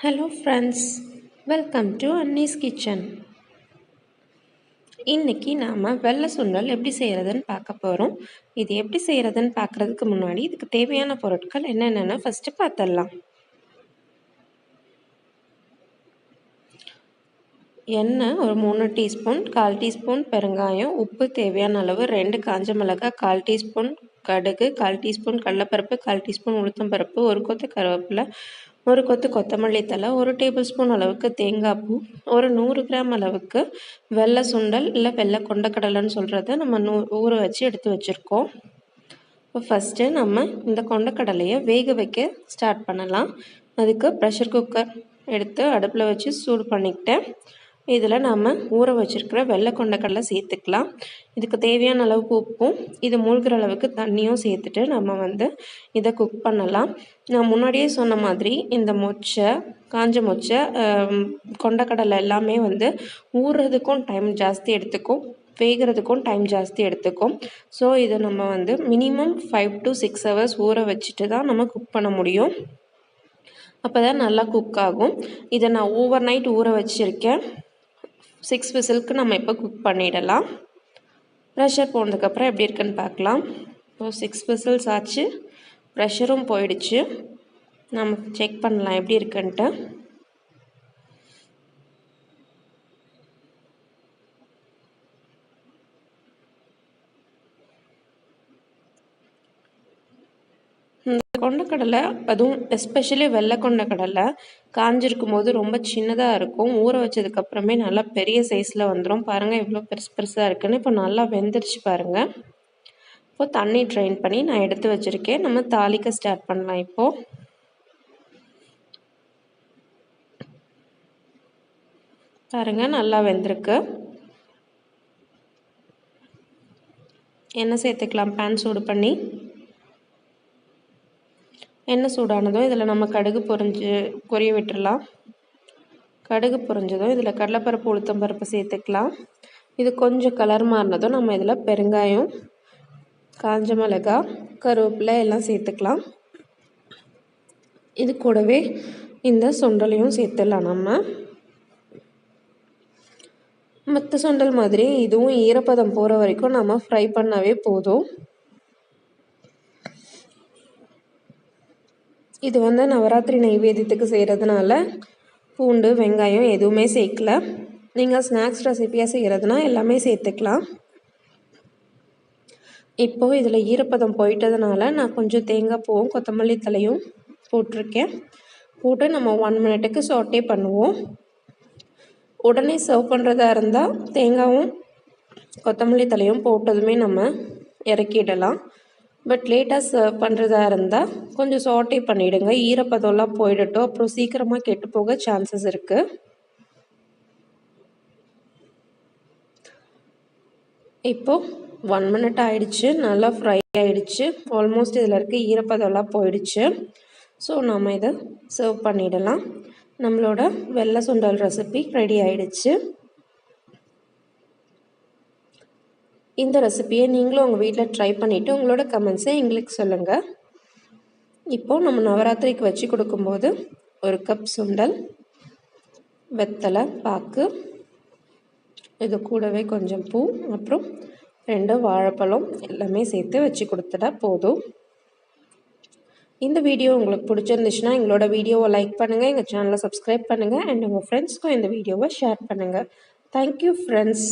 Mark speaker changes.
Speaker 1: Hello friends, welcome to Anni's Kitchen. இன்னைக்கு நாம வெள்ளை சுண்டல் எப்படி செய்யறதுன்னு பார்க்க போறோம். இது எப்படி செய்யறதுன்னு பார்க்கறதுக்கு முன்னாடி இதுக்கு தேவையான பொருட்கள் என்னென்னன்னு ஃபர்ஸ்ட் பார்த்துடலாம். எண்ணெய் ஒரு 3 டீஸ்பூன், 1/4 டீஸ்பூன் பெருங்காயம், உப்பு தேவையான அளவு, 2 காஞ்ச மிளகாய், 1/4 டீஸ்பூன் கடுகு, 1/4 டீஸ்பூன் கடலைப்பருப்பு, 1/4 டீஸ்பூன் உளுத்தம்பருப்பு, 1 கொத்து கருவேப்பிலை, 1 கொத்து கொத்தமல்லி தழை, 1 டேபிள் ஸ்பூன் அளவுக்கு தேங்காய் பூ, ஒரு 100 கிராம் அளவுக்கு வெள்ளை சுண்டல் இல்லை வெள்ளை கொண்டக்கடலைன்னு சொல்கிறத நம்ம ஊற வச்சு எடுத்து வச்சுருக்கோம். இப்போ ஃபஸ்ட்டு நம்ம இந்த கொண்டக்கடலையை வேக வைக்க ஸ்டார்ட் பண்ணலாம். அதுக்கு ப்ரெஷர் குக்கர் எடுத்து அடுப்பில் வச்சு சூடு பண்ணிக்கிட்டேன். இதில் நாம் ஊற வச்சுருக்கிற வெள்ளை கொண்டக்கடலை சேர்த்துக்கலாம். இதுக்கு தேவையான அளவுக்கு உப்பும் இது மூழ்கிற அளவுக்கு தண்ணியும் சேர்த்துட்டு நம்ம இதை குக் பண்ணலாம். நான் முன்னாடியே சொன்ன மாதிரி இந்த காஞ்ச மொச்சை கொண்டக்கடலை எல்லாமே ஊறுறதுக்கும் டைம் ஜாஸ்தி எடுத்துக்கும், வேகிறதுக்கும் டைம் ஜாஸ்தி எடுத்துக்கும். ஸோ இதை நம்ம மினிமம் 5 to 6 hours ஊற வச்சுட்டு தான் நம்ம குக் பண்ண முடியும். அப்போ தான் நல்லா குக் ஆகும். இதை நான் ஓவர் நைட் ஊற வச்சுருக்கேன். 6 விசிலுக்கு நம்ம இப்போ குக் பண்ணிடலாம். ப்ரெஷர் போனதுக்கப்புறம் எப்படி இருக்குன்னு பார்க்கலாம். இப்போ 6 விசில்ஸ் ஆச்சு, ப்ரெஷரும் போயிடுச்சு. நம்ம செக் பண்ணலாம் எப்படி இருக்குன்ட்டு. கொண்டக்கடலை, அதுவும் எஸ்பெஷலி வெள்ளை கொண்டக்கடலை காஞ்சிருக்கும் போது ரொம்ப சின்னதாக இருக்கும். ஊற வச்சதுக்கப்புறமே நல்லா பெரிய சைஸில் வந்துடும். பாருங்கள் எவ்வளோ பெருசாக இருக்குன்னு. இப்போ நல்லா வெந்துருச்சு பாருங்கள். இப்போ தண்ணி ட்ரைன் பண்ணி நான் எடுத்து வச்சுருக்கேன். நம்ம தாளிக்க ஸ்டார்ட் பண்ணலாம். இப்போது பாருங்கள் நல்லா வெந்திருக்கு. எண்ணெய் சேர்த்துக்கலாம். பேன் சூடு பண்ணி எண்ணெய் சூடானதும் இதில் நம்ம கடுகு பொரிய விட்டுடலாம். கடுகு பொரிஞ்சதும் இதில் கடலைப்பருப்பு உளுத்தம்பருப்பு சேர்த்துக்கலாம். இது கொஞ்சம் கலர் மாறினதும் நம்ம இதில் பெருங்காயம், காஞ்ச மிளகாய், கருவேப்பிலை எல்லாம் சேர்த்துக்கலாம். இது கூடவே இந்த சுண்டலையும் சேர்த்துடலாம். நம்ம மற்ற சுண்டல் மாதிரி இதுவும் ஈரப்பதம் போகிற வரைக்கும் நம்ம ஃப்ரை பண்ணாவே போதும். இது நவராத்திரி நைவேத்தியத்துக்கு செய்கிறதுனால பூண்டு வெங்காயம் எதுவுமே சேர்க்கல. நீங்கள் ஸ்நாக்ஸ் ரெசிப்பியாக செய்கிறதுனா எல்லாமே சேர்த்துக்கலாம். இப்போது இதில் ஈரப்பதம் போயிட்டதுனால நான் கொஞ்சம் தேங்காய் பூவும் கொத்தமல்லி தலையும் போட்டிருக்கேன். போட்டு நம்ம 1 மினிட்டுக்கு சாட்டே பண்ணுவோம். உடனே சர்வ் பண்ணுறதா இருந்தால் தேங்காயும் கொத்தமல்லி தலையும் போட்டதுமே நம்ம இறக்கிடலாம். பட் லேட்டாக சர்வ் பண்ணுறதா இருந்தால் கொஞ்சம் சாட்டே பண்ணிவிடுங்க. ஈரப்பதம்லாம் போயிடட்டும், அப்புறம் சீக்கிரமாக கெட்டு போக சான்சஸ் இருக்குது. இப்போது 1 மினிட் ஆயிடுச்சு, நல்லா ஃப்ரை ஆகிடுச்சு. ஆல்மோஸ்ட் இதில் இருக்க ஈரப்பதம்லாம் போயிடுச்சு. ஸோ நம்ம இதை சர்வ் பண்ணிடலாம். நம்மளோட வெள்ளை சுண்டல் ரெசிபி ரெடி ஆயிடுச்சு. இந்த ரெசிபியை நீங்களும் உங்கள் வீட்டில் ட்ரை பண்ணிவிட்டு உங்களோட கமெண்ட்ஸை எங்களுக்கு சொல்லுங்கள். இப்போது நம்ம நவராத்திரிக்கு வச்சு கொடுக்கும்போது 1 கப் சுண்டல், வெத்தலை பாக்கு, இது கூடவே கொஞ்சம் பூ, அப்புறம் 2 வாழைப்பழம் எல்லாமே சேர்த்து வச்சு கொடுத்துட்டா போதும். இந்த வீடியோ உங்களுக்கு பிடிச்சிருந்துச்சுன்னா எங்களோட வீடியோவை லைக் பண்ணுங்கள், எங்கள் சேனலை சப்ஸ்கிரைப் பண்ணுங்கள், அண்ட் உங்கள் ஃப்ரெண்ட்ஸ்க்கும் இந்த வீடியோவை ஷேர் பண்ணுங்கள். Thank you friends.